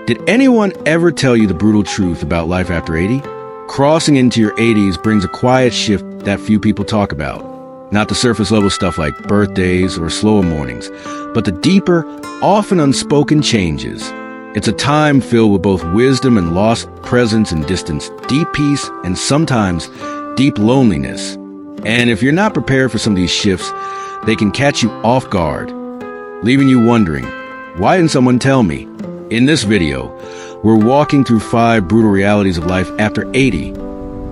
Did anyone ever tell you the brutal truth about life after 80? Crossing into your 80s brings a quiet shift that few people talk about. Not the surface level stuff like birthdays or slower mornings, but the deeper, often unspoken changes. It's a time filled with both wisdom and loss, presence and distance, deep peace and sometimes deep loneliness. And if you're not prepared for some of these shifts, they can catch you off guard, leaving you wondering, why didn't someone tell me? In this video, we're walking through 5 brutal realities of life after 80.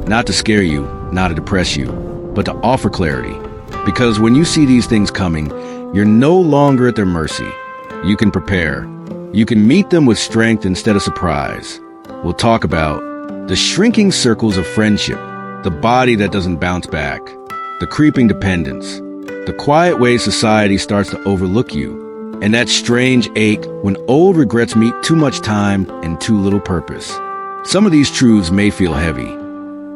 Not to scare you, not to depress you, but to offer clarity. Because when you see these things coming, you're no longer at their mercy. You can prepare. You can meet them with strength instead of surprise. We'll talk about the shrinking circles of friendship, the body that doesn't bounce back, the creeping dependence, the quiet way society starts to overlook you, and that strange ache when old regrets meet too much time and too little purpose. Some of these truths may feel heavy,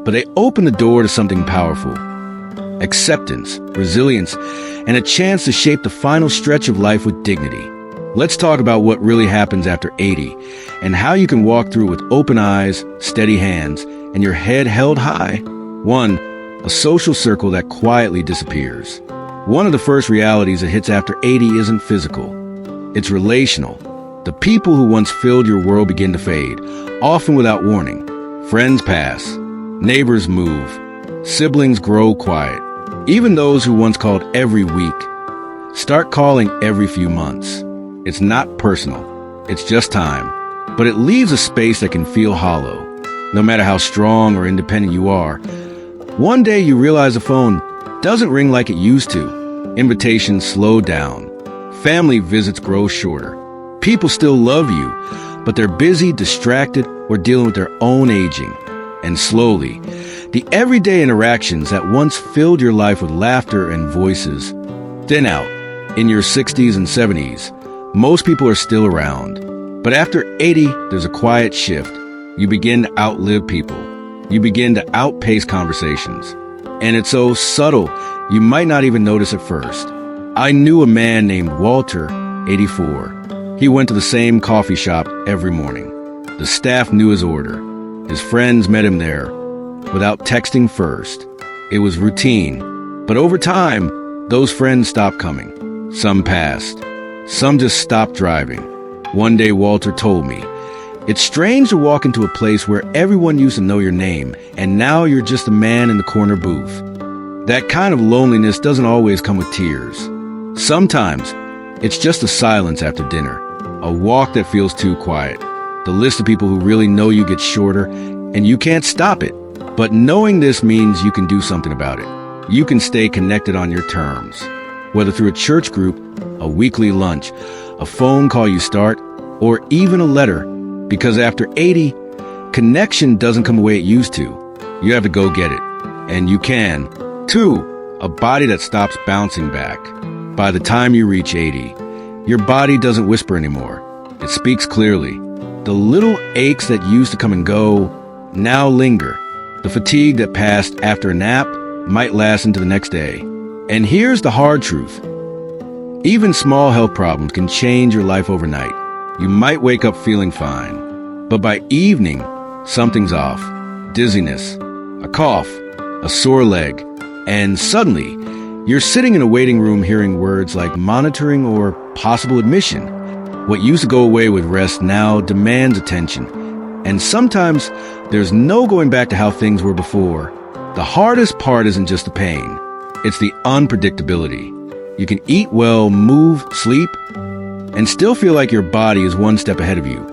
but they open the door to something powerful. Acceptance, resilience, and a chance to shape the final stretch of life with dignity. Let's talk about what really happens after 80 and how you can walk through with open eyes, steady hands, and your head held high. 1. A social circle that quietly disappears. One of the first realities that hits after 80 isn't physical. It's relational. The people who once filled your world begin to fade, often without warning. Friends pass. Neighbors move. Siblings grow quiet. Even those who once called every week start calling every few months. It's not personal. It's just time. But it leaves a space that can feel hollow. No matter how strong or independent you are, one day you realize the phone doesn't ring like it used to. Invitations slow down. Family visits grow shorter. People still love you, but they're busy, distracted, or dealing with their own aging. And slowly, the everyday interactions that once filled your life with laughter and voices thin out. In your 60s and 70s, most people are still around. But after 80, there's a quiet shift. You begin to outlive people. You begin to outpace conversations. And it's so subtle, you might not even notice at first. I knew a man named Walter, 84. He went to the same coffee shop every morning. The staff knew his order. His friends met him there, without texting first. It was routine. But over time, those friends stopped coming. Some passed. Some just stopped driving. One day, Walter told me, "It's strange to walk into a place where everyone used to know your name, and now you're just a man in the corner booth." That kind of loneliness doesn't always come with tears. Sometimes, it's just a silence after dinner, a walk that feels too quiet. The list of people who really know you gets shorter, and you can't stop it. But knowing this means you can do something about it. You can stay connected on your terms, whether through a church group, a weekly lunch, a phone call you start, or even a letter. Because after 80, connection doesn't come the way it used to. You have to go get it. And you can. 2, a body that stops bouncing back. By the time you reach 80, your body doesn't whisper anymore. It speaks clearly. The little aches that used to come and go now linger. The fatigue that passed after a nap might last into the next day. And here's the hard truth. Even small health problems can change your life overnight. You might wake up feeling fine, but by evening, something's off. Dizziness, a cough, a sore leg, and suddenly, you're sitting in a waiting room hearing words like monitoring or possible admission. What used to go away with rest now demands attention. And sometimes, there's no going back to how things were before. The hardest part isn't just the pain. It's the unpredictability. You can eat well, move, sleep, and still feel like your body is one step ahead of you,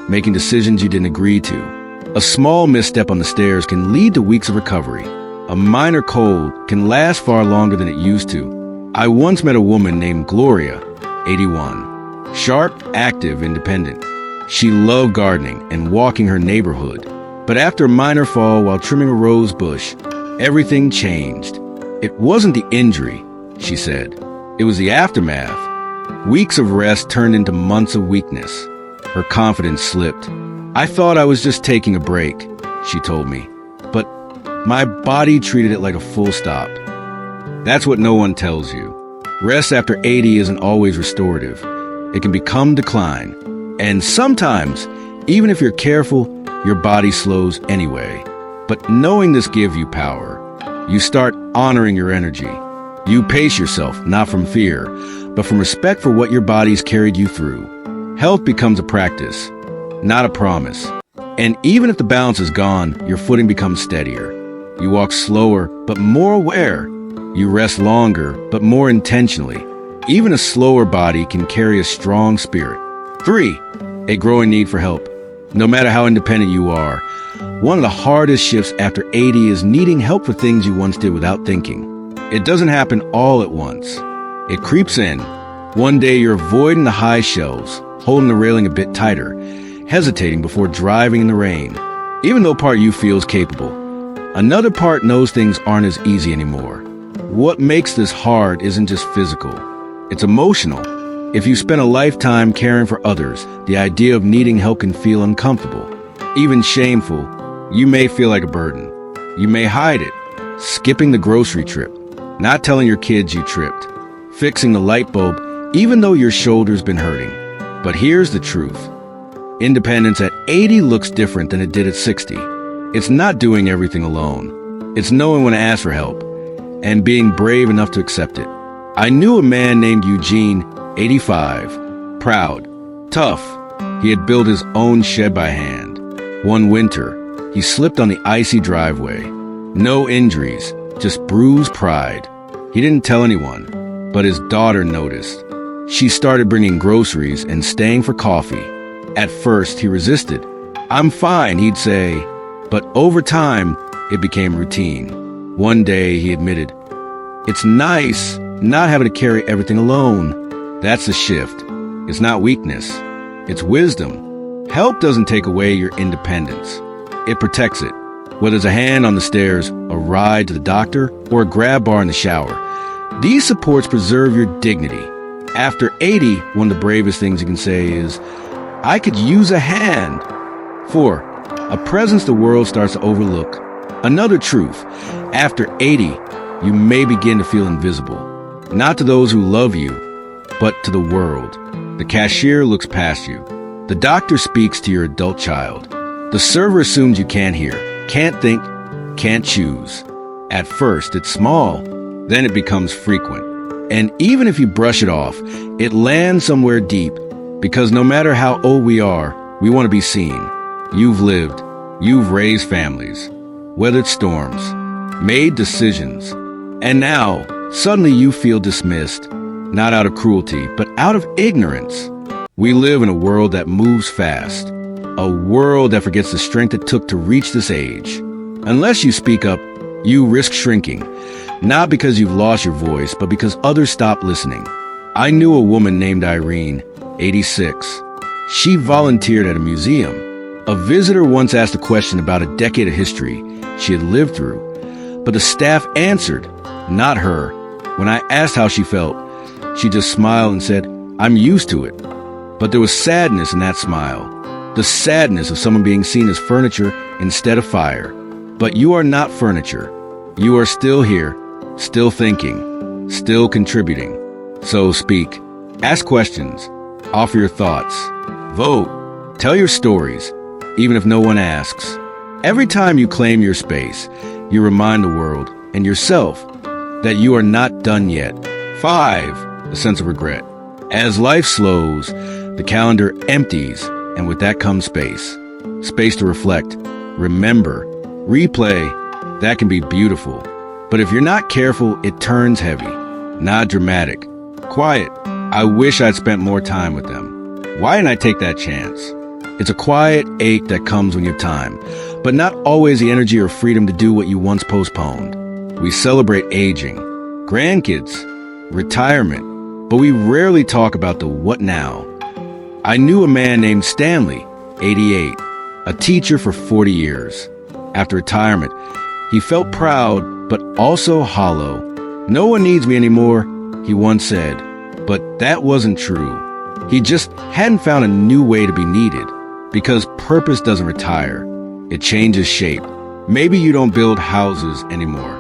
making decisions you didn't agree to. A small misstep on the stairs can lead to weeks of recovery. A minor cold can last far longer than it used to. I once met a woman named Gloria, 81. Sharp, active, independent. She loved gardening and walking her neighborhood. But after a minor fall while trimming a rose bush, everything changed. It wasn't the injury, she said. It was the aftermath. Weeks of rest turned into months of weakness. Her confidence slipped. "I thought I was just taking a break," she told me. But my body treated it like a full stop. That's what no one tells you. Rest after 80 isn't always restorative. It can become decline. And sometimes, even if you're careful, your body slows anyway. But knowing this gives you power. You start honoring your energy. You pace yourself, not from fear, but from respect for what your body's carried you through. Health becomes a practice, not a promise. And even if the balance is gone, your footing becomes steadier. You walk slower, but more aware. You rest longer, but more intentionally. Even a slower body can carry a strong spirit. 3. A growing need for help. No matter how independent you are, one of the hardest shifts after 80 is needing help for things you once did without thinking. It doesn't happen all at once. It creeps in. One day you're avoiding the high shelves, holding the railing a bit tighter, hesitating before driving in the rain. Even though part you feels capable, another part knows things aren't as easy anymore. What makes this hard isn't just physical. It's emotional. If you spend a lifetime caring for others, the idea of needing help can feel uncomfortable, even shameful. You may feel like a burden. You may hide it, skipping the grocery trip, not telling your kids you tripped, fixing the light bulb, even though your shoulder's been hurting. But here's the truth. Independence at 80 looks different than it did at 60. It's not doing everything alone. It's knowing when to ask for help and being brave enough to accept it. I knew a man named Eugene, 85, proud, tough. He had built his own shed by hand. One winter, he slipped on the icy driveway. No injuries, just bruised pride. He didn't tell anyone, but his daughter noticed. She started bringing groceries and staying for coffee. At first, he resisted. "I'm fine," he'd say. But over time, it became routine. One day, he admitted, "It's nice not having to carry everything alone." That's the shift. It's not weakness. It's wisdom. Help doesn't take away your independence. It protects it. Whether it's a hand on the stairs, a ride to the doctor, or a grab bar in the shower, these supports preserve your dignity. After 80, one of the bravest things you can say is, "I could use a hand." 4. A presence the world starts to overlook. Another truth. After 80, you may begin to feel invisible. Not to those who love you, but to the world. The cashier looks past you. The doctor speaks to your adult child. The server assumes you can't hear, can't think, can't choose. At first, it's small. Then it becomes frequent. And even if you brush it off, it lands somewhere deep. Because no matter how old we are, we want to be seen. You've lived. You've raised families. Weathered storms. Made decisions. And now, suddenly you feel dismissed. Not out of cruelty, but out of ignorance. We live in a world that moves fast. A world that forgets the strength it took to reach this age. Unless you speak up, you risk shrinking. Not because you've lost your voice, but because others stop listening. I knew a woman named Irene, 86. She volunteered at a museum. A visitor once asked a question about a decade of history she had lived through, but the staff answered, not her. When I asked how she felt, she just smiled and said, "I'm used to it." But there was sadness in that smile. The sadness of someone being seen as furniture instead of fire. But you are not furniture. You are still here, still thinking, still contributing. So speak. Ask questions. Offer your thoughts. Vote. Tell your stories, even if no one asks. Every time you claim your space, you remind the world and yourself that you are not done yet. 5. A sense of regret. As life slows, the calendar empties, and with that comes space. Space to reflect, remember, replay. That can be beautiful. But if you're not careful, it turns heavy. Not dramatic. Quiet. I wish I'd spent more time with them. Why didn't I take that chance? It's a quiet ache that comes when you have time, but not always the energy or freedom to do what you once postponed. We celebrate aging, grandkids, retirement, but we rarely talk about the what now. I knew a man named Stanley, 88, a teacher for 40 years. After retirement, he felt proud, but also hollow. "No one needs me anymore," he once said. But that wasn't true. He just hadn't found a new way to be needed. Because purpose doesn't retire. It changes shape. Maybe you don't build houses anymore,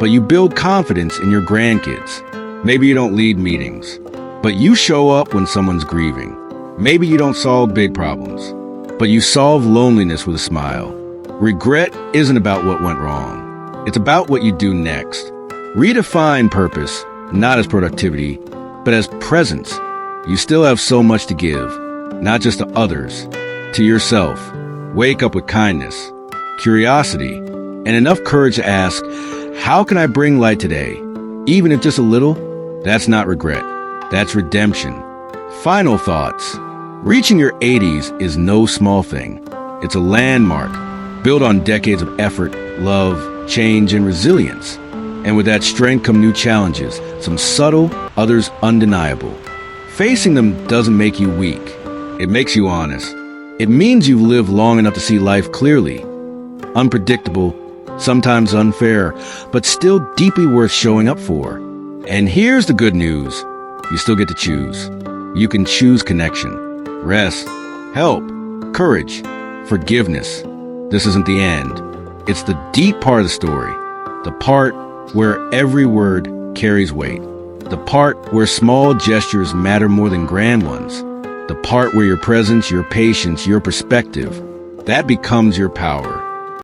but you build confidence in your grandkids. Maybe you don't lead meetings, but you show up when someone's grieving. Maybe you don't solve big problems, but you solve loneliness with a smile. Regret isn't about what went wrong. It's about what you do next. Redefine purpose, not as productivity, but as presence. You still have so much to give, not just to others, to yourself. Wake up with kindness, curiosity, and enough courage to ask, how can I bring light today? Even if just a little, that's not regret. That's redemption. Final thoughts. Reaching your 80s is no small thing. It's a landmark built on decades of effort, love, change, and resilience. And with that strength come new challenges, some subtle, others undeniable. Facing them doesn't make you weak. It makes you honest. It means you've lived long enough to see life clearly. Unpredictable, sometimes unfair, but still deeply worth showing up for. And here's the good news. You still get to choose. You can choose connection, rest, help, courage, forgiveness. This isn't the end. It's the deep part of the story. The part where every word carries weight. The part where small gestures matter more than grand ones. The part where your presence, your patience, your perspective, that becomes your power.